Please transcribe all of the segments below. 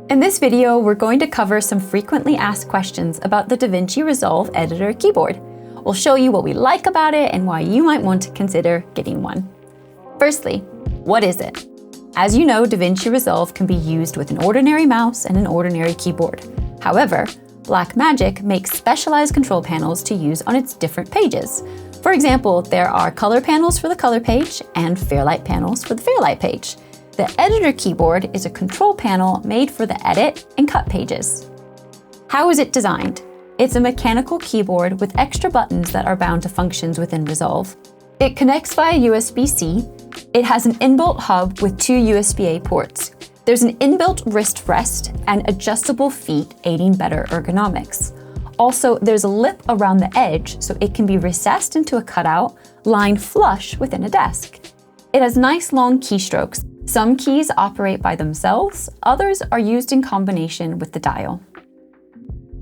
In this video, we're going to cover some frequently asked questions about the DaVinci Resolve Editor Keyboard. We'll show you what we like about it and why you might want to consider getting one. Firstly, what is it? As you know, DaVinci Resolve can be used with an ordinary mouse and an ordinary keyboard. However, Blackmagic makes specialized control panels to use on its different pages. For example, there are color panels for the color page and Fairlight panels for the Fairlight page. The editor keyboard is a control panel made for the edit and cut pages. How is it designed? It's a mechanical keyboard with extra buttons that are bound to functions within Resolve. It connects via USB-C. It has an inbuilt hub with 2 USB-A ports. There's an inbuilt wrist rest and adjustable feet aiding better ergonomics. Also, there's a lip around the edge so it can be recessed into a cutout, lying flush within a desk. It has nice long keystrokes. Some keys operate by themselves, others are used in combination with the dial.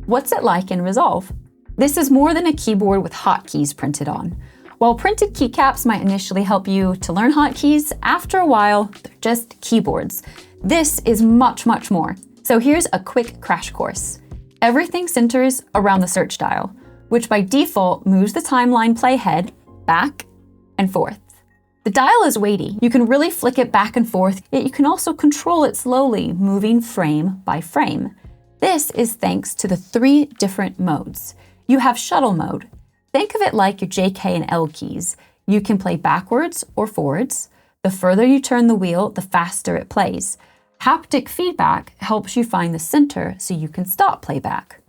What's it like in Resolve? This is more than a keyboard with hotkeys printed on. While printed keycaps might initially help you to learn hotkeys, after a while, they're just keyboards. This is much, much more. So here's a quick crash course. Everything centers around the search dial, which by default moves the timeline playhead back and forth. The dial is weighty. You can really flick it back and forth, yet you can also control it slowly, moving frame by frame. This is thanks to the 3 different modes. You have shuttle mode. Think of it like your J, K, and L keys. You can play backwards or forwards. The further you turn the wheel, the faster it plays. Haptic feedback helps you find the center so you can stop playback.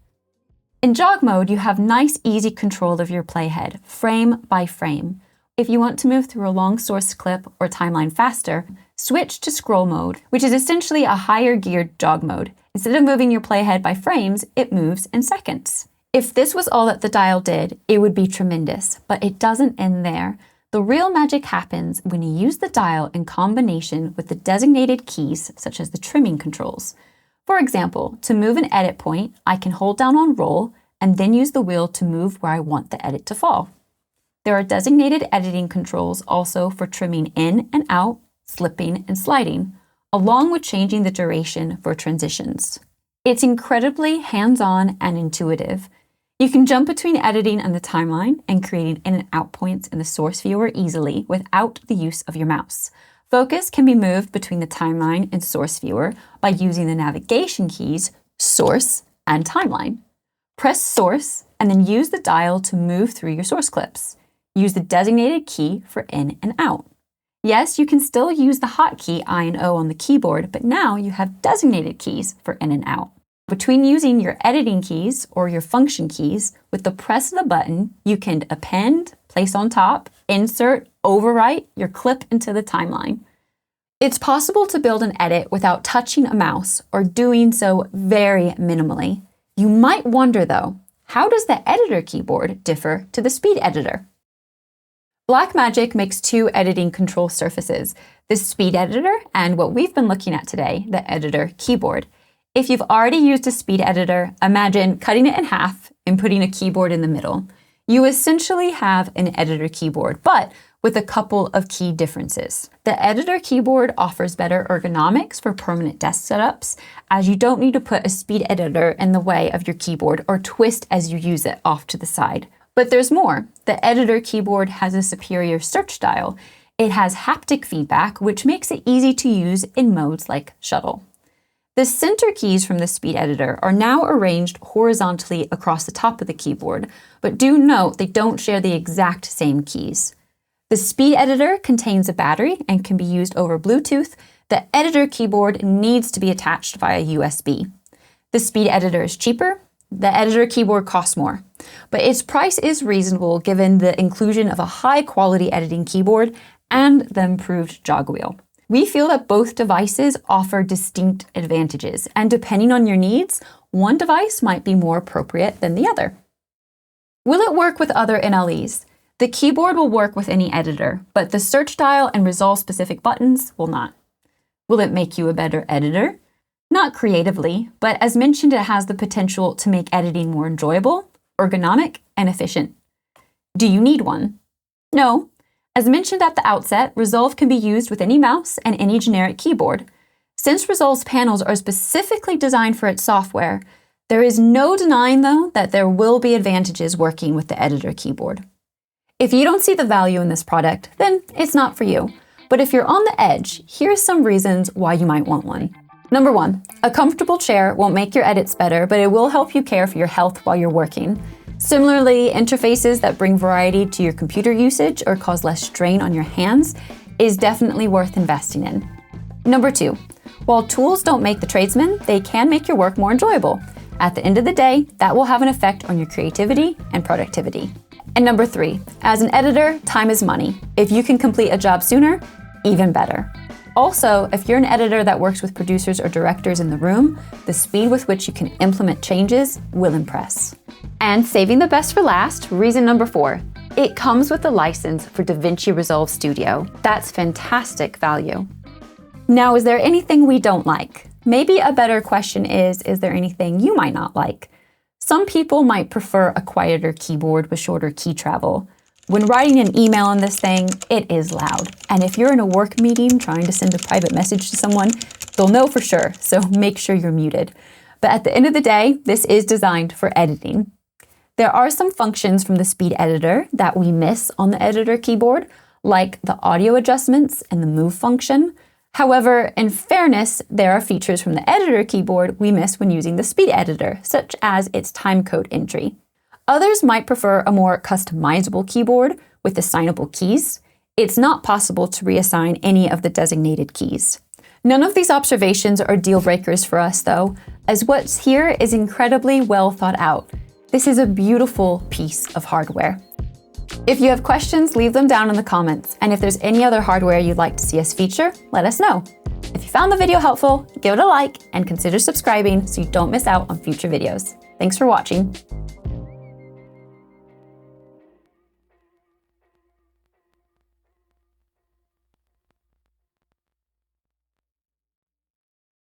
In jog mode, you have nice, easy control of your playhead, frame by frame. If you want to move through a long source clip or timeline faster, switch to scroll mode, which is essentially a higher geared jog mode. Instead of moving your playhead by frames, it moves in seconds. If this was all that the dial did, it would be tremendous, but it doesn't end there. The real magic happens when you use the dial in combination with the designated keys, such as the trimming controls. For example, to move an edit point, I can hold down on roll and then use the wheel to move where I want the edit to fall. There are designated editing controls also for trimming in and out, slipping and sliding, along with changing the duration for transitions. It's incredibly hands-on and intuitive. You can jump between editing and the timeline and creating in and out points in the source viewer easily without the use of your mouse. Focus can be moved between the timeline and source viewer by using the navigation keys source and timeline. Press source and then use the dial to move through your source clips. Use the designated key for in and out. Yes, you can still use the hotkey I and O on the keyboard, but now you have designated keys for in and out. Between using your editing keys or your function keys, with the press of the button, you can append, place on top, insert, overwrite your clip into the timeline. It's possible to build an edit without touching a mouse or doing so very minimally. You might wonder though, how does the editor keyboard differ to the speed editor? Blackmagic makes 2 editing control surfaces, the speed editor and what we've been looking at today, the editor keyboard. If you've already used a speed editor, imagine cutting it in half and putting a keyboard in the middle. You essentially have an editor keyboard, but with a couple of key differences. The editor keyboard offers better ergonomics for permanent desk setups, as you don't need to put a speed editor in the way of your keyboard or twist as you use it off to the side. But there's more. The editor keyboard has a superior search dial. It has haptic feedback, which makes it easy to use in modes like shuttle. The center keys from the speed editor are now arranged horizontally across the top of the keyboard, but do note they don't share the exact same keys. The speed editor contains a battery and can be used over Bluetooth. The editor keyboard needs to be attached via USB. The speed editor is cheaper. The editor keyboard costs more, but its price is reasonable given the inclusion of a high-quality editing keyboard and the improved jog wheel. We feel that both devices offer distinct advantages, and depending on your needs, one device might be more appropriate than the other. Will it work with other NLEs? The keyboard will work with any editor, but the search dial and Resolve-specific buttons will not. Will it make you a better editor? Not creatively, but as mentioned, it has the potential to make editing more enjoyable, ergonomic, and efficient. Do you need one? No. As mentioned at the outset, Resolve can be used with any mouse and any generic keyboard. Since Resolve's panels are specifically designed for its software, there is no denying, though, that there will be advantages working with the editor keyboard. If you don't see the value in this product, then it's not for you. But if you're on the edge, here's some reasons why you might want one. Number 1, a comfortable chair won't make your edits better, but it will help you care for your health while you're working. Similarly, interfaces that bring variety to your computer usage or cause less strain on your hands is definitely worth investing in. Number 2, while tools don't make the tradesman, they can make your work more enjoyable. At the end of the day, that will have an effect on your creativity and productivity. And number 3, as an editor, time is money. If you can complete a job sooner, even better. Also, if you're an editor that works with producers or directors in the room, the speed with which you can implement changes will impress. And saving the best for last, reason number 4, it comes with a license for DaVinci Resolve Studio. That's fantastic value. Now, is there anything we don't like? Maybe a better question is there anything you might not like? Some people might prefer a quieter keyboard with shorter key travel. When writing an email on this thing, it is loud. And if you're in a work meeting trying to send a private message to someone, they'll know for sure, so make sure you're muted. But at the end of the day, this is designed for editing. There are some functions from the speed editor that we miss on the editor keyboard, like the audio adjustments and the move function. However, in fairness, there are features from the editor keyboard we miss when using the speed editor, such as its timecode entry. Others might prefer a more customizable keyboard with assignable keys. It's not possible to reassign any of the designated keys. None of these observations are deal breakers for us, though, as what's here is incredibly well thought out. This is a beautiful piece of hardware. If you have questions, leave them down in the comments. And if there's any other hardware you'd like to see us feature, let us know. If you found the video helpful, give it a like and consider subscribing so you don't miss out on future videos. Thanks for watching.